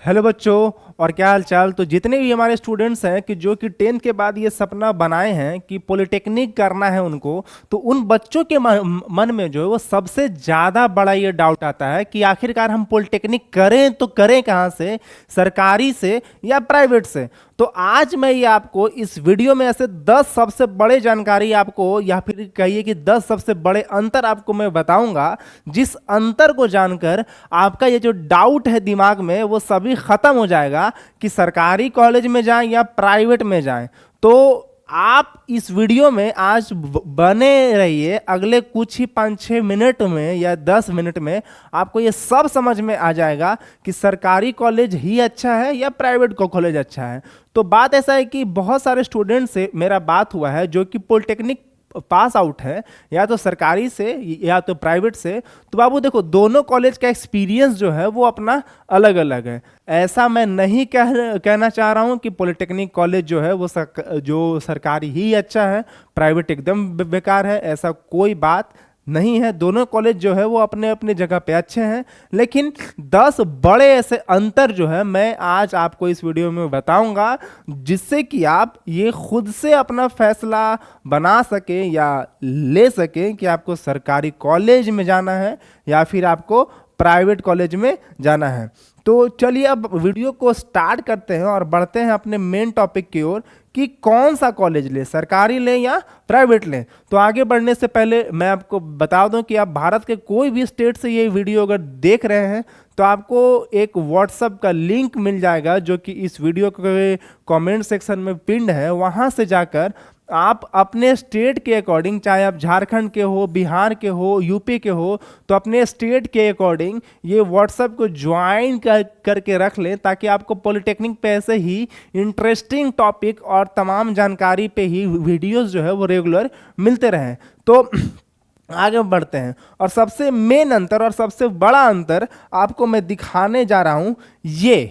Hello बच्चों। और क्या हाल चाल। तो जितने भी हमारे स्टूडेंट्स हैं कि जो कि 10th के बाद ये सपना बनाए हैं कि पॉलिटेक्निक करना है उनको, तो उन बच्चों के मन में जो है वो सबसे ज़्यादा बड़ा ये डाउट आता है कि आखिरकार हम पॉलिटेक्निक करें तो करें कहाँ से, सरकारी से या प्राइवेट से। तो आज मैं ये आपको इस वीडियो में ऐसे 10 सबसे बड़े जानकारी आपको, या फिर कहिए कि 10 सबसे बड़े अंतर आपको मैं बताऊंगा, जिस अंतर को जानकर आपका ये जो डाउट है दिमाग में वो सभी खत्म हो जाएगा कि सरकारी कॉलेज में जाएं या प्राइवेट में जाएं। तो आप इस वीडियो में आज बने रहिए। अगले कुछ ही 5-6 मिनट में या 10 मिनट में आपको ये सब समझ में आ जाएगा कि सरकारी कॉलेज ही अच्छा है या प्राइवेट कॉलेज अच्छा है। तो बात ऐसा है कि बहुत सारे स्टूडेंट से मेरा बात हुआ है जो कि पॉलिटेक्निक पास आउट है, या तो सरकारी से या तो प्राइवेट से। तो बाबू देखो, दोनों कॉलेज का एक्सपीरियंस जो है वो अपना अलग अलग है। ऐसा मैं नहीं कहना चाह रहा हूं कि पॉलिटेक्निक कॉलेज जो है वो जो सरकारी ही अच्छा है, प्राइवेट एकदम बेकार है, ऐसा कोई बात नहीं है। दोनों कॉलेज जो है वो अपने अपने जगह पे अच्छे हैं, लेकिन 10 बड़े ऐसे अंतर जो है मैं आज आपको इस वीडियो में बताऊंगा, जिससे कि आप ये खुद से अपना फैसला बना सके या ले सके कि आपको सरकारी कॉलेज में जाना है या फिर आपको प्राइवेट कॉलेज में जाना है। तो चलिए अब वीडियो को स्टार्ट करते हैं और बढ़ते हैं अपने मेन टॉपिक की ओर कि कौन सा कॉलेज लें, सरकारी लें या प्राइवेट लें। तो आगे बढ़ने से पहले मैं आपको बता दूं कि आप भारत के कोई भी स्टेट से ये वीडियो अगर देख रहे हैं तो आपको एक व्हाट्सएप का लिंक मिल जाएगा जो कि इस वीडियो के कमेंट सेक्शन में पिन्ड है। वहां से जाकर आप अपने स्टेट के अकॉर्डिंग, चाहे आप झारखंड के हो, बिहार के हो, यूपी के हो, तो अपने स्टेट के अकॉर्डिंग ये व्हाट्सएप को ज्वाइन करके रख लें, ताकि आपको पॉलिटेक्निक पे ऐसे ही इंटरेस्टिंग टॉपिक और तमाम जानकारी पे ही वीडियोस जो है वो रेगुलर मिलते रहें। तो आगे बढ़ते हैं और सबसे मेन अंतर और सबसे बड़ा अंतर आपको मैं दिखाने जा रहा हूं, ये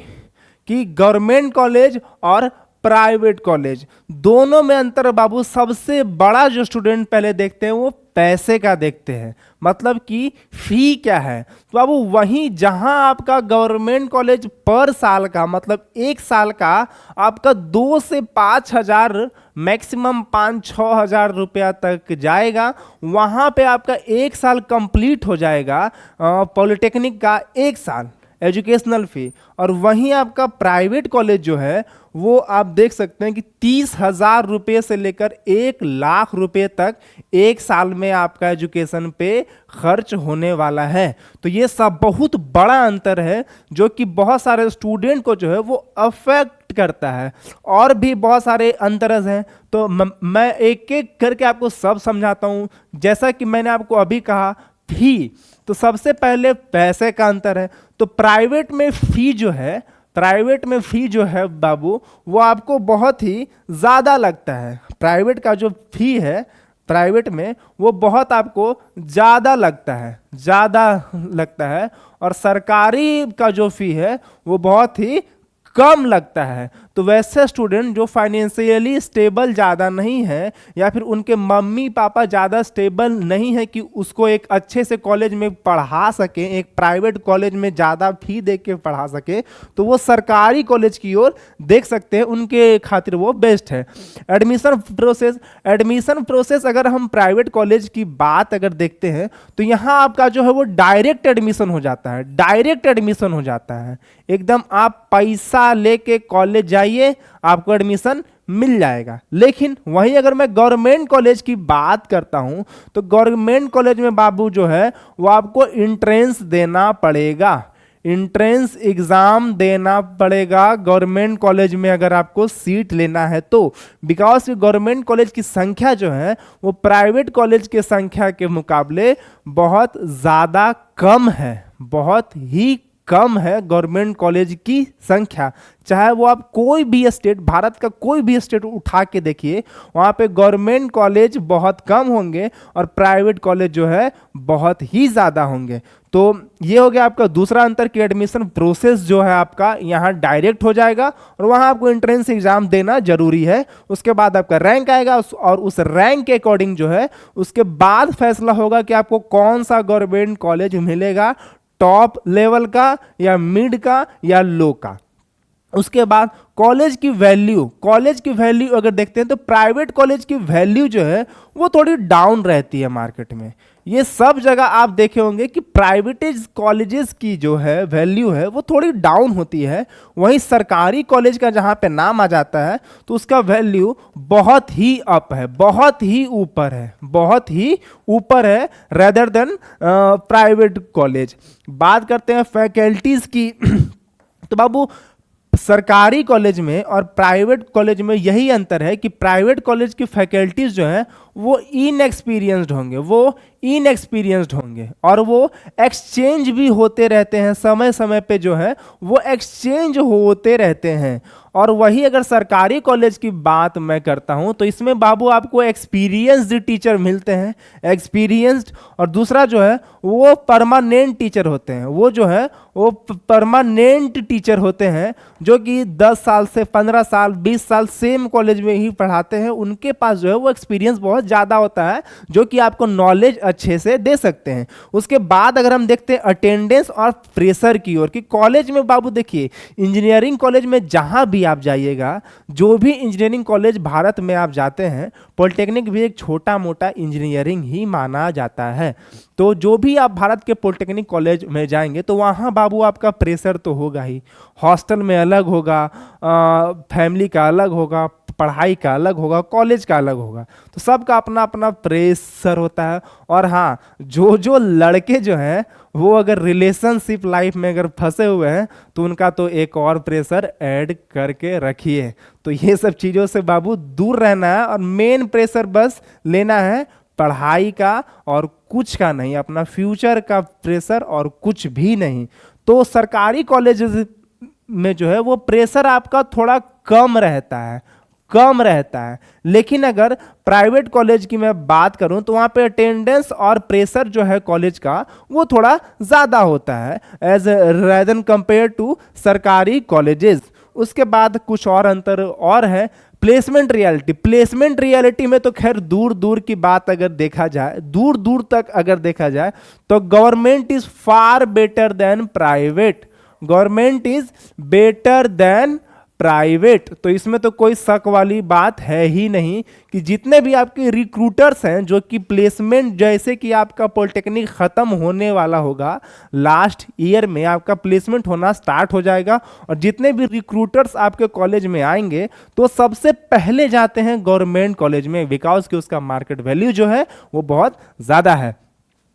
कि गवर्नमेंट कॉलेज और प्राइवेट कॉलेज दोनों में अंतर बाबू। सबसे बड़ा जो स्टूडेंट पहले देखते हैं वो पैसे का देखते हैं, मतलब कि फी क्या है। तो बाबू वहीं जहां आपका गवर्नमेंट कॉलेज पर साल का, मतलब एक साल का आपका 2 से 5 हजार, मैक्सिमम 5-6 हजार रुपया तक जाएगा, वहां पे आपका एक साल कंप्लीट हो जाएगा पॉलिटेक्निक का, एक साल एजुकेशनल फी। और वहीं आपका प्राइवेट कॉलेज जो है वो आप देख सकते हैं कि 30,000 रुपये से लेकर 1 लाख रुपये तक एक साल में आपका एजुकेशन पे खर्च होने वाला है। तो ये सब बहुत बड़ा अंतर है जो कि बहुत सारे स्टूडेंट को जो है वो अफेक्ट करता है। और भी बहुत सारे अंतर हैं, तो मैं एक एक करके आपको सब समझाता हूँ। जैसा कि मैंने आपको अभी कहा, फी, तो सबसे पहले पैसे का अंतर है। तो प्राइवेट में फी जो है बाबू वो आपको बहुत ही ज़्यादा लगता है। प्राइवेट का जो फी है प्राइवेट में वो बहुत आपको ज़्यादा लगता है, और सरकारी का जो फी है वो बहुत ही कम लगता है। तो वैसे स्टूडेंट जो फाइनेंशियली स्टेबल ज़्यादा नहीं है, या फिर उनके मम्मी पापा ज़्यादा स्टेबल नहीं है कि उसको एक अच्छे से कॉलेज में पढ़ा सके, एक प्राइवेट कॉलेज में ज़्यादा फी दे के पढ़ा सके, तो वो सरकारी कॉलेज की ओर देख सकते हैं, उनके खातिर वो बेस्ट है। एडमिशन प्रोसेस अगर हम प्राइवेट कॉलेज की बात अगर देखते हैं तो यहाँ आपका जो है वो डायरेक्ट एडमिशन हो जाता है। एकदम आप पैसा लेके कॉलेज जाइए, आपको एडमिशन मिल जाएगा। लेकिन वहीं अगर मैं गवर्नमेंट कॉलेज की बात करता हूं तो गवर्नमेंट कॉलेज में बाबू जो है वो आपको एंट्रेंस एग्जाम देना पड़ेगा गवर्नमेंट कॉलेज में अगर आपको सीट लेना है तो। बिकॉज गवर्नमेंट कॉलेज की संख्या जो है वो प्राइवेट कॉलेज के संख्या के मुकाबले बहुत ज़्यादा कम है, बहुत ही कम है गवर्नमेंट कॉलेज की संख्या। चाहे वो आप कोई भी स्टेट, भारत का कोई भी स्टेट उठा के देखिए, वहाँ पे गवर्नमेंट कॉलेज बहुत कम होंगे और प्राइवेट कॉलेज जो है बहुत ही ज़्यादा होंगे। तो ये हो गया आपका दूसरा अंतर कि एडमिशन प्रोसेस जो है आपका यहाँ डायरेक्ट हो जाएगा और वहाँ आपको एंट्रेंस एग्जाम देना जरूरी है। उसके बाद आपका रैंक आएगा और उस रैंक के अकॉर्डिंग जो है उसके बाद फैसला होगा कि आपको कौन सा गवर्नमेंट कॉलेज मिलेगा, टॉप लेवल का या मिड का या लो का। उसके बाद कॉलेज की वैल्यू अगर देखते हैं तो प्राइवेट कॉलेज की वैल्यू जो है वो थोड़ी डाउन रहती है मार्केट में। ये सब जगह आप देखे होंगे कि प्राइवेटेज कॉलेजेस की जो है वैल्यू है वो थोड़ी डाउन होती है। वहीं सरकारी कॉलेज का जहां पे नाम आ जाता है तो उसका वैल्यू बहुत ही अप है, बहुत ही ऊपर है, बहुत ही ऊपर है रेदर देन प्राइवेट कॉलेज। बात करते हैं फैकल्टीज की तो बाबू सरकारी कॉलेज में और प्राइवेट कॉलेज में यही अंतर है कि प्राइवेट कॉलेज की फैकल्टीज जो हैं वो इनएक्सपीरियंस्ड होंगे और वो एक्सचेंज भी होते रहते हैं, समय समय पे जो है वो एक्सचेंज होते रहते हैं। और वही अगर सरकारी कॉलेज की बात मैं करता हूं तो इसमें बाबू आपको एक्सपीरियंस्ड टीचर मिलते हैं, एक्सपीरियंस्ड, और दूसरा जो है वो परमानेंट टीचर होते हैं। वो जो है वो परमानेंट टीचर होते हैं जो कि 10 साल से 15 साल 20 साल सेम कॉलेज में ही पढ़ाते हैं। उनके पास जो है वो एक्सपीरियंस बहुत ज़्यादा होता है जो कि आपको नॉलेज अच्छे से दे सकते हैं। उसके बाद अगर हम देखते हैं अटेंडेंस और प्रेशर की ओर कि कॉलेज में बाबू देखिए, इंजीनियरिंग कॉलेज में जहाँ भी आप जाइएगा, जो भी इंजीनियरिंग कॉलेज भारत में आप जाते हैं, पॉलिटेक्निक भी एक छोटा मोटा इंजीनियरिंग ही माना जाता है। तो जो भी आप भारत के पॉलिटेक्निक कॉलेज में जाएंगे तो वहाँ बाबू आपका प्रेशर तो होगा ही, हॉस्टल में अलग होगा, फैमिली का अलग होगा, पढ़ाई का अलग होगा, कॉलेज का अलग होगा, तो सबका अपना अपना प्रेशर होता है। और हाँ, जो जो लड़के जो हैं वो अगर रिलेशनशिप लाइफ में अगर फंसे हुए हैं तो उनका तो एक और प्रेशर ऐड करके रखिए। तो ये सब चीज़ों से बाबू दूर रहना है और मेन प्रेशर बस लेना है पढ़ाई का और कुछ का नहीं, अपना फ्यूचर का प्रेशर और कुछ भी नहीं। तो सरकारी कॉलेजेस में जो है वो प्रेशर आपका थोड़ा कम रहता है, कम रहता है। लेकिन अगर प्राइवेट कॉलेज की मैं बात करूं तो वहां पे अटेंडेंस और प्रेशर जो है कॉलेज का वो थोड़ा ज़्यादा होता है एज रेदर कंपेयर टू सरकारी कॉलेजेस। उसके बाद कुछ और अंतर और है, प्लेसमेंट रियलिटी में तो खैर दूर दूर की बात अगर देखा जाए, दूर दूर तक अगर देखा जाए तो government is far better than private, government is better than private. तो इसमें तो कोई शक वाली बात है ही नहीं कि जितने भी आपके रिक्रूटर्स हैं जो कि प्लेसमेंट, जैसे कि आपका पॉलिटेक्निक ख़त्म होने वाला होगा, लास्ट ईयर में आपका प्लेसमेंट होना स्टार्ट हो जाएगा और जितने भी रिक्रूटर्स आपके कॉलेज में आएंगे तो सबसे पहले जाते हैं गवर्नमेंट कॉलेज में, बिकॉज कि उसका मार्केट वैल्यू जो है वो बहुत ज़्यादा है।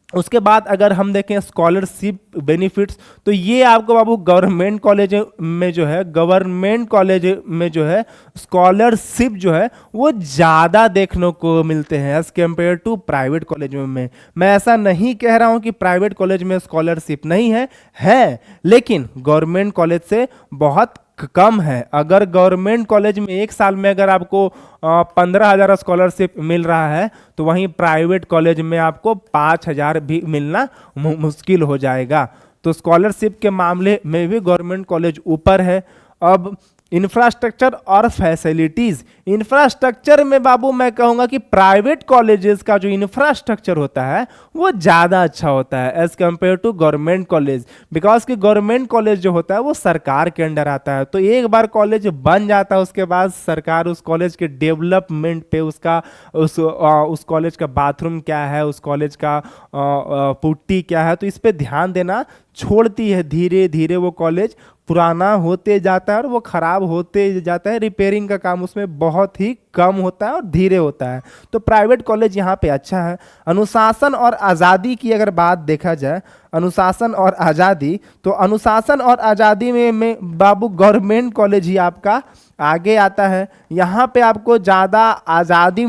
उसके बाद अगर हम देखें स्कॉलरशिप बेनिफिट्स तो ये आपको बाबू गवर्नमेंट कॉलेज में जो है, गवर्नमेंट कॉलेज में जो है स्कॉलरशिप जो है वो ज़्यादा देखने को मिलते हैं as compared to private college में। मैं ऐसा नहीं कह रहा हूँ कि प्राइवेट कॉलेज में स्कॉलरशिप नहीं है, लेकिन गवर्नमेंट कॉलेज से बहुत कम है। अगर गवर्नमेंट कॉलेज में एक साल में अगर आपको 15,000 स्कॉलरशिप मिल रहा है तो वहीं प्राइवेट कॉलेज में आपको 5,000 भी मिलना मुश्किल हो जाएगा। तो स्कॉलरशिप के मामले में भी गवर्नमेंट कॉलेज ऊपर है। अब इंफ्रास्ट्रक्चर और फैसिलिटीज, इंफ्रास्ट्रक्चर में बाबू मैं कहूँगा कि प्राइवेट कॉलेजेस का जो इंफ्रास्ट्रक्चर होता है वो ज़्यादा अच्छा होता है as compared to government college, because कि गवर्नमेंट कॉलेज जो होता है वो सरकार के अंडर आता है। तो एक बार कॉलेज बन जाता है उसके बाद सरकार उस कॉलेज के डेवलपमेंट पे, उसका उस कॉलेज का बाथरूम क्या है, उस कॉलेज का पुट्टी क्या है, तो इस पर ध्यान देना छोड़ती है। धीरे धीरे वो कॉलेज पुराना होते जाता है और वो खराब होते जाता है, रिपेयरिंग का काम उसमें बहुत ही कम होता है और धीरे होता है। तो प्राइवेट कॉलेज यहाँ पे अच्छा है। अनुशासन और आज़ादी की अगर बात देखा जाए, अनुशासन और आज़ादी, तो अनुशासन और आज़ादी में बाबू गवर्नमेंट कॉलेज ही आपका आगे आता है। यहाँ पे आपको ज़्यादा आज़ादी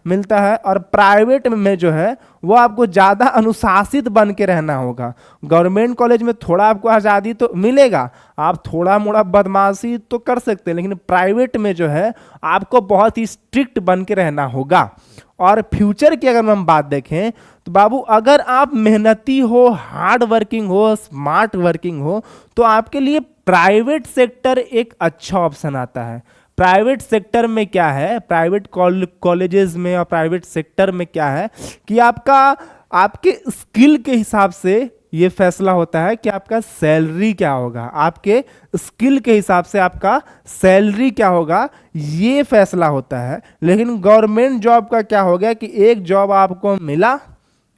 मिलता है और प्राइवेट में जो है वो आपको ज़्यादा अनुशासित बन के रहना होगा। गवर्नमेंट कॉलेज में थोड़ा आपको आज़ादी तो मिलेगा, आप थोड़ा मोड़ा बदमाशी तो कर सकते हैं, लेकिन प्राइवेट में जो है आपको बहुत ही स्ट्रिक्ट बन के रहना होगा। और फ्यूचर की अगर हम बात देखें तो बाबू अगर आप मेहनती हो, हार्ड वर्किंग हो, स्मार्ट वर्किंग हो, तो आपके लिए प्राइवेट सेक्टर एक अच्छा ऑप्शन आता है। प्राइवेट सेक्टर में क्या है, प्राइवेट कॉलेजेस में और प्राइवेट सेक्टर में क्या है कि आपका आपके स्किल के हिसाब से ये फैसला होता है कि आपका सैलरी क्या होगा, आपके स्किल के हिसाब से आपका सैलरी क्या होगा, ये फैसला होता है। लेकिन गवर्नमेंट जॉब का क्या हो गया कि एक जॉब आपको मिला,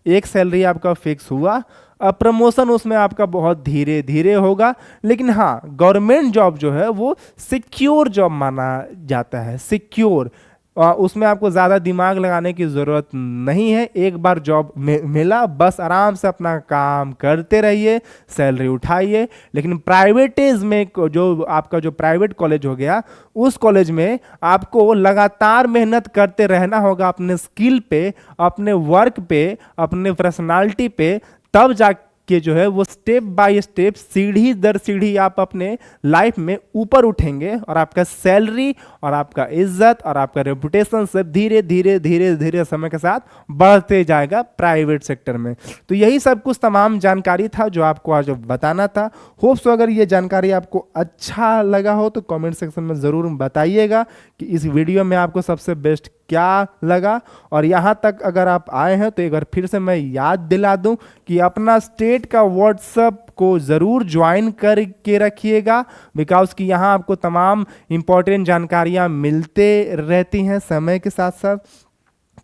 एक सैलरी आपका फिक्स हुआ, अब प्रमोशन उसमें आपका बहुत धीरे धीरे होगा। लेकिन हाँ, गवर्नमेंट जॉब जो है वो सिक्योर जॉब माना जाता है, सिक्योर। उसमें आपको ज़्यादा दिमाग लगाने की ज़रूरत नहीं है, एक बार जॉब मिला बस आराम से अपना काम करते रहिए, सैलरी उठाइए। लेकिन प्राइवेटेज में जो आपका जो प्राइवेट कॉलेज हो गया, उस कॉलेज में आपको लगातार मेहनत करते रहना होगा अपने स्किल पे, अपने वर्क पे, अपने पर्सनालिटी पे, तब जाके जो है वो स्टेप बाय स्टेप, सीढ़ी दर सीढ़ी आप अपने लाइफ में ऊपर उठेंगे और आपका सैलरी और आपका इज्जत और आपका रेपुटेशन सब धीरे धीरे धीरे धीरे समय के साथ बढ़ते जाएगा प्राइवेट सेक्टर में। तो यही सब कुछ तमाम जानकारी था जो आपको आज बताना था। होप सो अगर ये जानकारी आपको अच्छा लगा हो तो कमेंट सेक्शन में ज़रूर बताइएगा कि इस वीडियो में आपको सबसे बेस्ट क्या लगा। और यहाँ तक अगर आप आए हैं तो एक बार फिर से मैं याद दिला दूं कि अपना स्टेट का व्हाट्सएप को ज़रूर ज्वाइन करके रखिएगा, बिकॉज कि यहाँ आपको तमाम इम्पोर्टेंट जानकारियाँ मिलते रहती हैं समय के साथ साथ।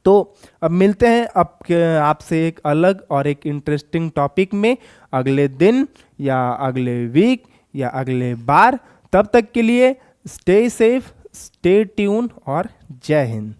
तो अब मिलते हैं आपसे एक अलग और एक इंटरेस्टिंग टॉपिक में अगले दिन या अगले वीक या अगले बार। तब तक के लिए स्टे सेफ, स्टे ट्यून और जय हिंद।